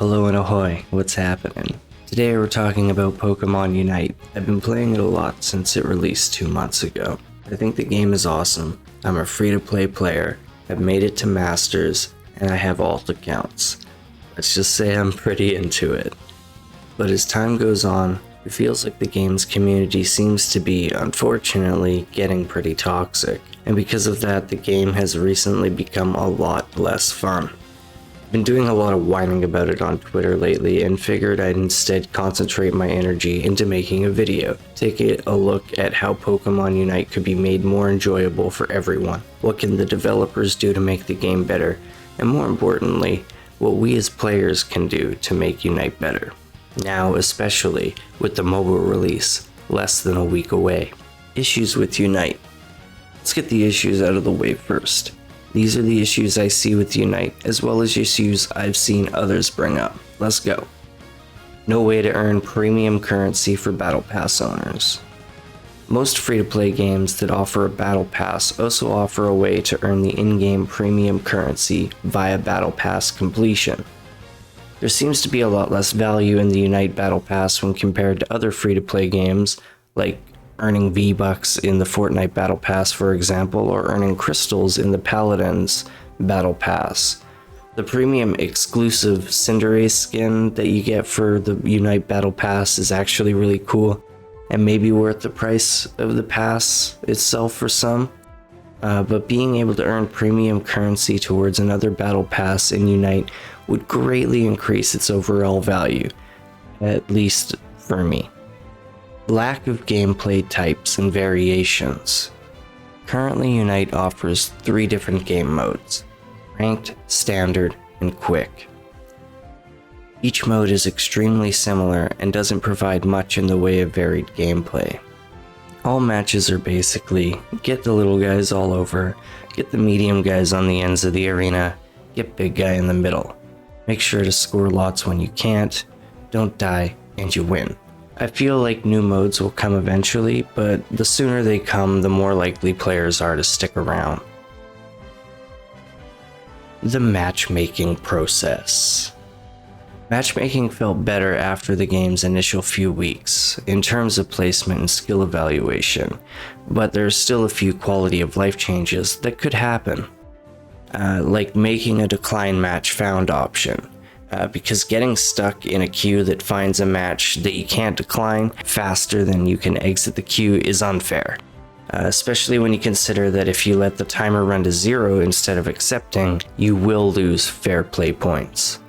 Hello and ahoy, what's happening? Today we're talking about Pokemon Unite. I've been playing it a lot since it released 2 months ago. I think the game is awesome. I'm a free-to-play player, I've made it to Masters, and I have alt accounts. Let's just say I'm pretty into it. But as time goes on, it feels like the game's community seems to be, unfortunately, getting pretty toxic. And because of that, the game has recently become a lot less fun. I've been doing a lot of whining about it on Twitter lately and figured I'd instead concentrate my energy into making a video, taking a look at how Pokemon Unite could be made more enjoyable for everyone. What can the developers do to make the game better? And more importantly, what we as players can do to make Unite better. Now, especially with the mobile release less than a week away. Issues with Unite. Let's get the issues out of the way first. These are the issues I see with Unite, as well as issues I've seen others bring up. Let's go. No way to earn premium currency for Battle Pass owners. Most free-to-play games that offer a Battle Pass also offer a way to earn the in-game premium currency via Battle Pass completion. There seems to be a lot less value in the Unite Battle Pass when compared to other free-to-play games, like earning V-Bucks in the Fortnite Battle Pass, for example, or earning crystals in the Paladins Battle Pass. The premium exclusive Cinderace skin that you get for the Unite Battle Pass is actually really cool, and maybe worth the price of the pass itself for some. But being able to earn premium currency towards another Battle Pass in Unite would greatly increase its overall value, at least for me. Lack of gameplay types and variations. Currently, Unite offers 3 different game modes: Ranked, Standard, and Quick. Each mode is extremely similar and doesn't provide much in the way of varied gameplay. All matches are basically get the little guys all over, get the medium guys on the ends of the arena, get big guy in the middle. Make sure to score lots when you can't, don't die, and you win. I feel like new modes will come eventually, but the sooner they come, the more likely players are to stick around. The matchmaking process. Matchmaking felt better after the game's initial few weeks, in terms of placement and skill evaluation, but there's still a few quality of life changes that could happen. Like making a decline match found option, because getting stuck in a queue that finds a match that you can't decline faster than you can exit the queue is unfair, especially when you consider that if you let the timer run to 0 instead of accepting, you will lose fair play points.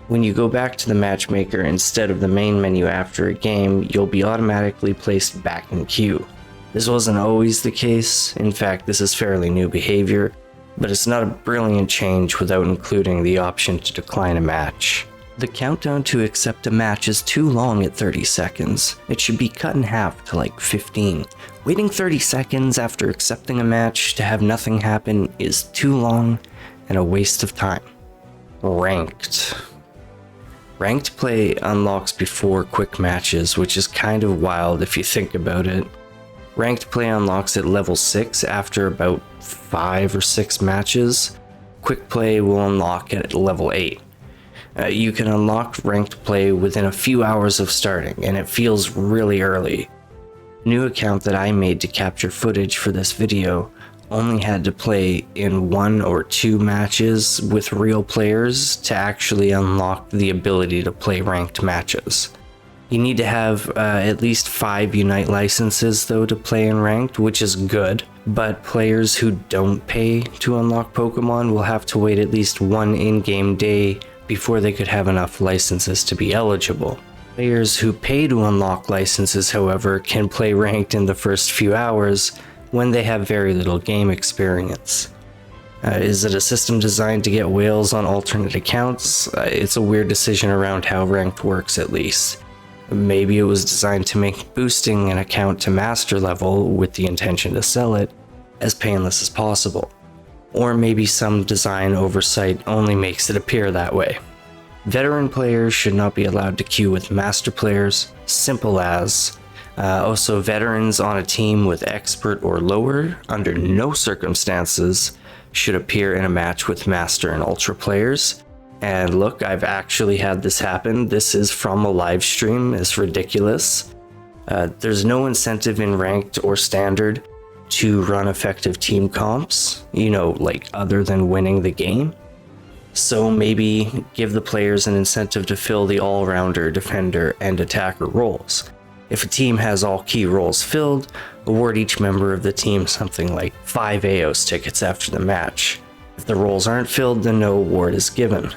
When you go back to the matchmaker instead of the main menu after a game, you'll be automatically placed back in queue. This wasn't always the case, in fact this is fairly new behavior, but it's not a brilliant change without including the option to decline a match. The countdown to accept a match is too long at 30 seconds. It should be cut in half to like 15. Waiting 30 seconds after accepting a match to have nothing happen is too long and a waste of time. Ranked. Ranked play unlocks before quick matches, which is kind of wild if you think about it. Ranked play unlocks at level 6 after about 5 or 6 matches. Quick play will unlock at level 8. You can unlock ranked play within a few hours of starting, and it feels really early. New account that I made to capture footage for this video only had to play in 1 or 2 matches with real players to actually unlock the ability to play ranked matches. You need to have at least 5 Unite licenses though to play in ranked, which is good, but players who don't pay to unlock Pokemon will have to wait at least 1 in-game day before they could have enough licenses to be eligible. Players who pay to unlock licenses, however, can play ranked in the first few hours when they have very little game experience. Is it a system designed to get whales on alternate accounts? It's a weird decision around how ranked works, at least. Maybe it was designed to make boosting an account to master level with the intention to sell it as painless as possible. Or maybe some design oversight only makes it appear that way. Veteran players should not be allowed to queue with master players, simple as. Also, veterans on a team with expert or lower, under no circumstances, should appear in a match with master and ultra players. And look, I've actually had this happen. This is from a live stream. It's ridiculous. There's no incentive in ranked or standard to run effective team comps, like other than winning the game. So maybe give the players an incentive to fill the all-rounder, defender, and attacker roles. If a team has all key roles filled, award each member of the team something like 5 AOS tickets after the match. If the roles aren't filled, then no award is given.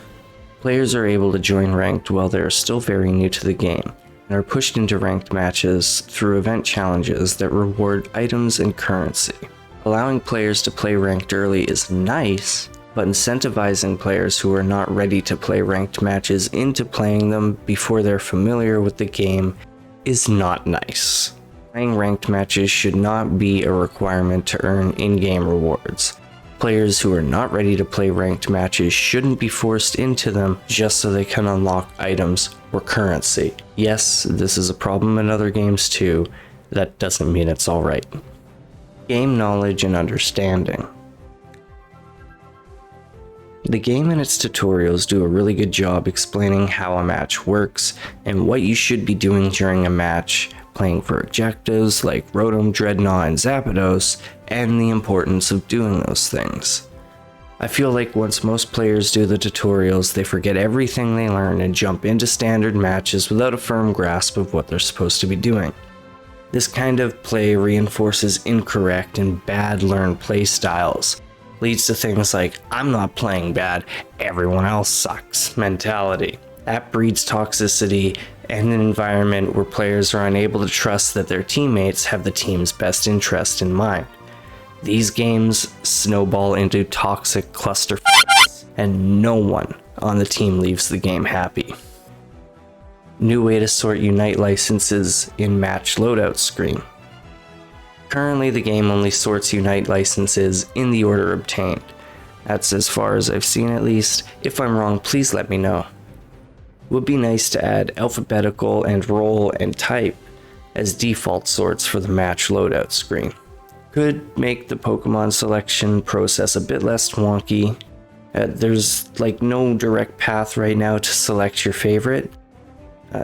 Players are able to join ranked while they are still very new to the game, and are pushed into ranked matches through event challenges that reward items and currency. Allowing players to play ranked early is nice, but incentivizing players who are not ready to play ranked matches into playing them before they're familiar with the game is not nice. Playing ranked matches should not be a requirement to earn in-game rewards. Players who are not ready to play ranked matches shouldn't be forced into them just so they can unlock items or currency. Yes, this is a problem in other games too. That doesn't mean it's alright. Game knowledge and understanding. The game and its tutorials do a really good job explaining how a match works and what you should be doing during a match, playing for objectives like Rotom, Dreadnought, and Zapdos, and the importance of doing those things. I feel like once most players do the tutorials, they forget everything they learn and jump into standard matches without a firm grasp of what they're supposed to be doing. This kind of play reinforces incorrect and bad learned play styles, leads to things like, I'm not playing bad, everyone else sucks mentality. That breeds toxicity and an environment where players are unable to trust that their teammates have the team's best interest in mind. These games snowball into toxic cluster and no one on the team leaves the game happy. New way to sort Unite licenses in match loadout screen. Currently, the game only sorts Unite licenses in the order obtained. That's as far as I've seen at least. If I'm wrong, please let me know. Would be nice to add alphabetical and role and type as default sorts for the match loadout screen. Could make the Pokemon selection process a bit less wonky. There's no direct path right now to select your favorite.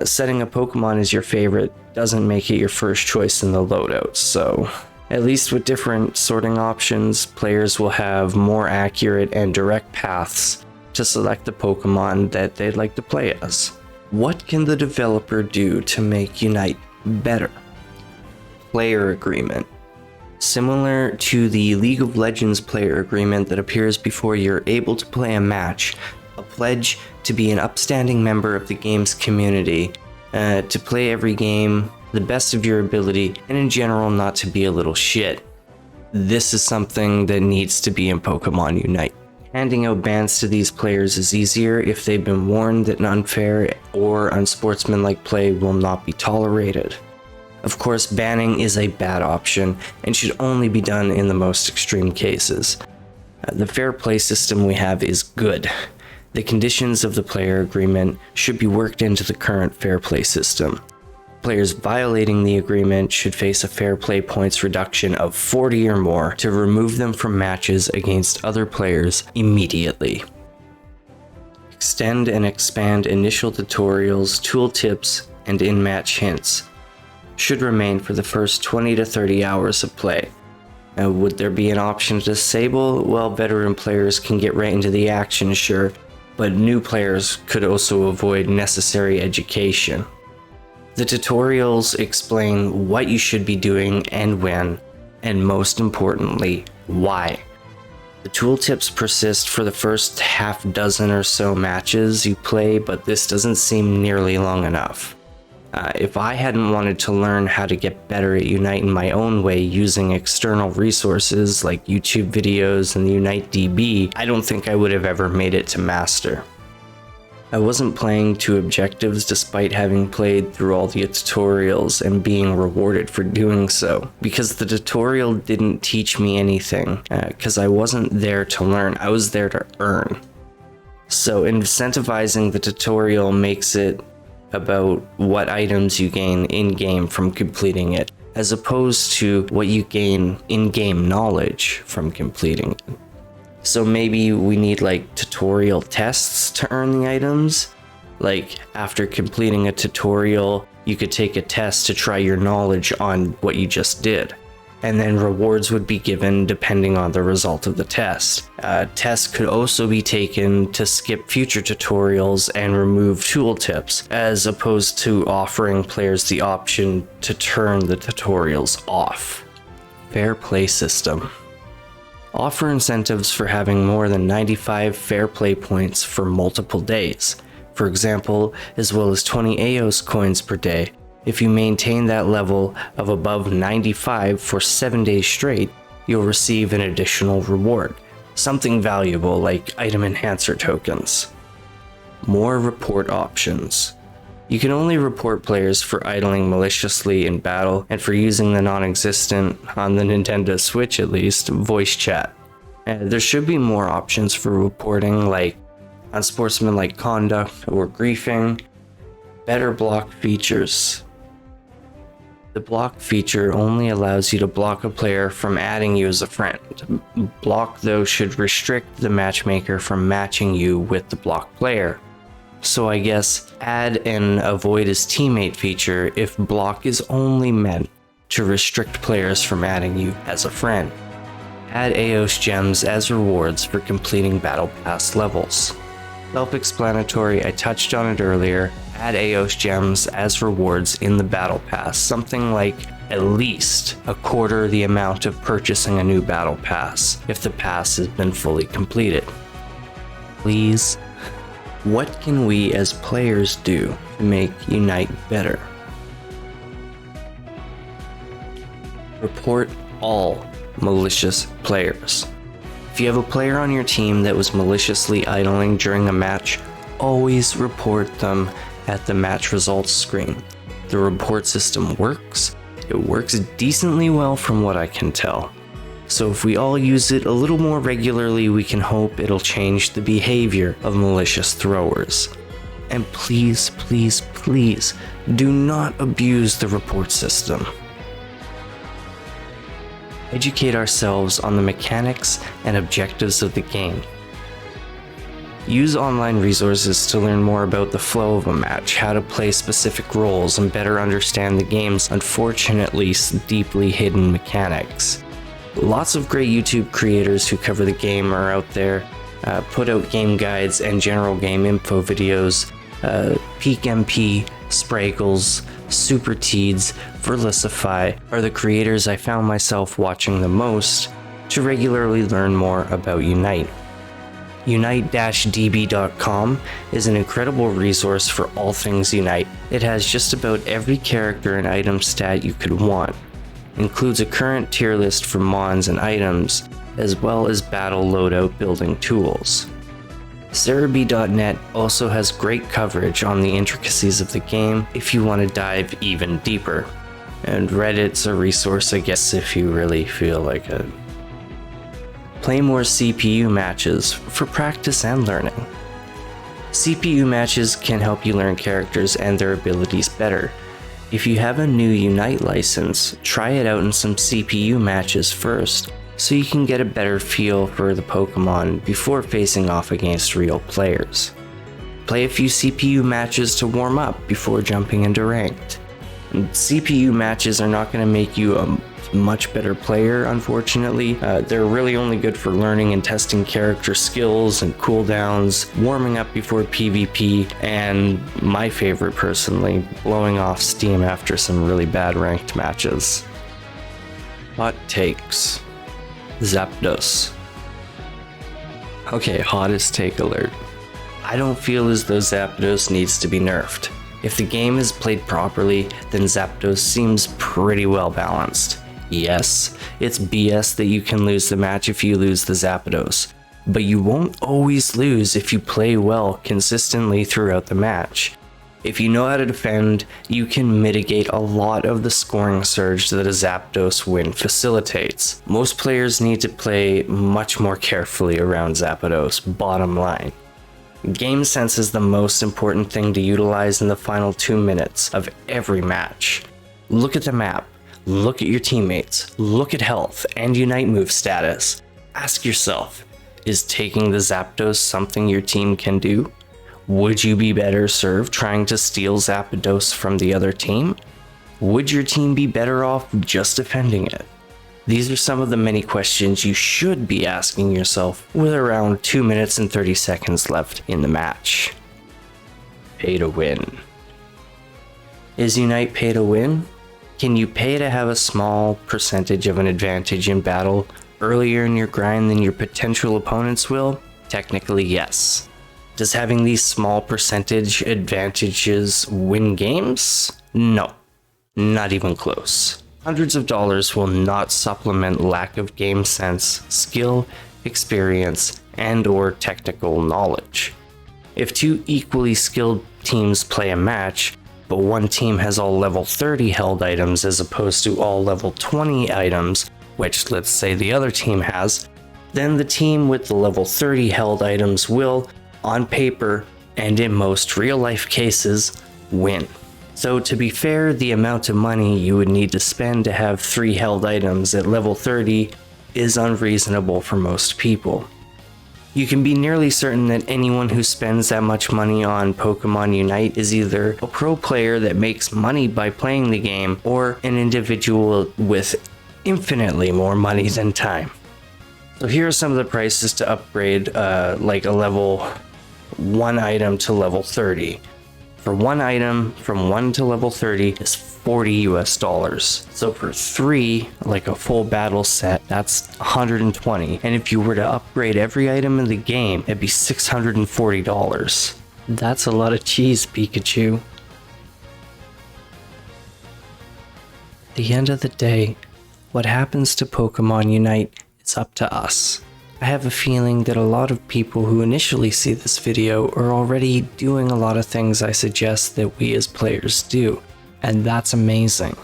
Setting a Pokemon as your favorite doesn't make it your first choice in the loadout, so at least with different sorting options, players will have more accurate and direct paths to select the Pokemon that they'd like to play as. What can the developer do to make Unite better? Player agreement. Similar to the League of Legends player agreement that appears before you're able to play a match, a pledge to be an upstanding member of the game's community, to play every game the best of your ability, and in general not to be a little shit. This is something that needs to be in Pokemon Unite. Handing out bans to these players is easier if they've been warned that an unfair or unsportsmanlike play will not be tolerated. Of course, banning is a bad option and should only be done in the most extreme cases. The fair play system we have is good. The conditions of the player agreement should be worked into the current fair play system. Players violating the agreement should face a fair play points reduction of 40 or more to remove them from matches against other players immediately. Extend and expand initial tutorials, tooltips, and in-match hints. Should remain for the first 20 to 30 hours of play. Now, would there be an option to disable? Well, veteran players can get right into the action, sure, but new players could also avoid necessary education. The tutorials explain what you should be doing and when, and most importantly, why. The tooltips persist for the first half dozen or so matches you play, but this doesn't seem nearly long enough. If I hadn't wanted to learn how to get better at Unite in my own way using external resources like YouTube videos and the Unite DB, I don't think I would have ever made it to Master. I wasn't playing to objectives despite having played through all the tutorials and being rewarded for doing so, because the tutorial didn't teach me anything, because I wasn't there to learn, I was there to earn. So incentivizing the tutorial makes it about what items you gain in-game from completing it, as opposed to what you gain in-game knowledge from completing it. So maybe we need like tutorial tests to earn the items. Like after completing a tutorial, you could take a test to try your knowledge on what you just did. And then rewards would be given depending on the result of the test. Tests could also be taken to skip future tutorials and remove tooltips, as opposed to offering players the option to turn the tutorials off. Fair play system. Offer incentives for having more than 95 fair play points for multiple days. For example, as well as 20 AOS coins per day. If you maintain that level of above 95 for 7 days straight, you'll receive an additional reward, something valuable like item enhancer tokens. More report options. You can only report players for idling maliciously in battle and for using the non-existent, on the Nintendo Switch at least, voice chat. There should be more options for reporting, like unsportsmanlike conduct or griefing. Better block features. The block feature only allows you to block a player from adding you as a friend. Block, though, should restrict the matchmaker from matching you with the blocked player. So I guess add an avoid as teammate feature if block is only meant to restrict players from adding you as a friend. Add AOS gems as rewards for completing Battle Pass levels. Self-explanatory, I touched on it earlier. Add AOS gems as rewards in the Battle Pass, something like at least a quarter the amount of purchasing a new Battle Pass if the pass has been fully completed. Please. What can we as players do to make Unite better? Report all malicious players. If you have a player on your team that was maliciously idling during a match, always report them at the match results screen. The report system works. It works decently well from what I can tell. So if we all use it a little more regularly, we can hope it'll change the behavior of malicious throwers. And please, please, please, do not abuse the report system. Educate ourselves on the mechanics and objectives of the game. Use online resources to learn more about the flow of a match, how to play specific roles, and better understand the game's unfortunately deeply hidden mechanics. Lots of great YouTube creators who cover the game are out there, put out game guides and general game info videos. Peak MP, Spraggles, Super Teeds, Verlicify are the creators I found myself watching the most to regularly learn more about Unite. Unite-db.com is an incredible resource for all things Unite. It has just about every character and item stat you could want. Includes a current tier list for mons and items, as well as battle loadout building tools. Cerebi.net also has great coverage on the intricacies of the game if you want to dive even deeper. And Reddit's a resource, I guess, if you really feel like it. Play more CPU matches for practice and learning. CPU matches can help you learn characters and their abilities better. If you have a new Unite license, try it out in some CPU matches first, so you can get a better feel for the Pokemon before facing off against real players. Play a few CPU matches to warm up before jumping into ranked. CPU matches are not going to make you a much better player, unfortunately. They're really only good for learning and testing character skills and cooldowns, warming up before PvP, and my favorite personally, blowing off steam after some really bad ranked matches. Hot takes. Zapdos. Okay, hottest take alert. I don't feel as though Zapdos needs to be nerfed. If the game is played properly, then Zapdos seems pretty well balanced. Yes, it's BS that you can lose the match if you lose the Zapdos, but you won't always lose if you play well consistently throughout the match. If you know how to defend, you can mitigate a lot of the scoring surge that a Zapdos win facilitates. Most players need to play much more carefully around Zapdos, bottom line. Game sense is the most important thing to utilize in the final 2 minutes of every match. Look at the map, look at your teammates, look at health and Unite move status. Ask yourself, Is taking the Zapdos something your team can do? Would you be better served trying to steal Zapdos from the other team? Would your team be better off just defending it? These are some of the many questions you should be asking yourself with around 2 minutes and 30 seconds left in the match. Pay to win. Is Unite pay to win? Can you pay to have a small percentage of an advantage in battle earlier in your grind than your potential opponents will? Technically, yes. Does having these small percentage advantages win games? No, not even close. Hundreds of dollars will not supplement lack of game sense, skill, experience, and/or technical knowledge. If two equally skilled teams play a match, but one team has all level 30 held items as opposed to all level 20 items, which let's say the other team has, then the team with the level 30 held items will, on paper, and in most real-life cases, win. So to be fair, the amount of money you would need to spend to have 3 held items at level 30 is unreasonable for most people. You can be nearly certain that anyone who spends that much money on Pokemon Unite is either a pro player that makes money by playing the game, or an individual with infinitely more money than time. So here are some of the prices to upgrade like a level 1 item to level 30. For one item from 1 to level 30 is $40 US. So for 3, like a full battle set, that's $120. And if you were to upgrade every item in the game, it'd be $640. That's a lot of cheese, Pikachu. At the end of the day, what happens to Pokemon Unite is up to us. I have a feeling that a lot of people who initially see this video are already doing a lot of things I suggest that we as players do, and that's amazing.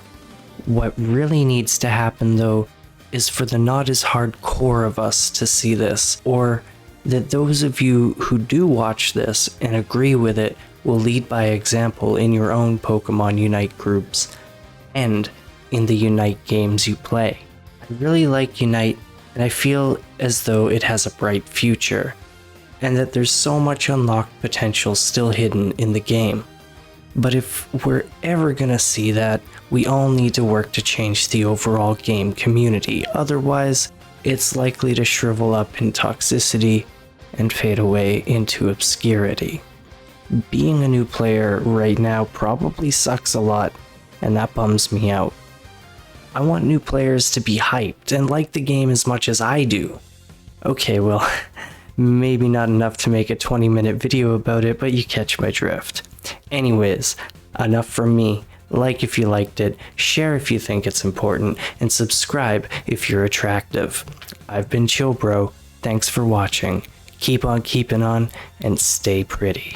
What really needs to happen though is for the not as hardcore of us to see this, or that those of you who do watch this and agree with it will lead by example in your own Pokemon Unite groups and in the Unite games you play. I really like Unite, and I feel as though it has a bright future, and that there's so much unlocked potential still hidden in the game. But if we're ever gonna see that, we all need to work to change the overall game community, otherwise it's likely to shrivel up in toxicity and fade away into obscurity. Being a new player right now probably sucks a lot, and that bums me out. I want new players to be hyped and like the game as much as I do. Okay, well, maybe not enough to make a 20-minute video about it, but you catch my drift. Anyways, enough from me. Like if you liked it, share if you think it's important, and subscribe if you're attractive. I've been Chill Bro, thanks for watching. Keep on keeping on, and stay pretty.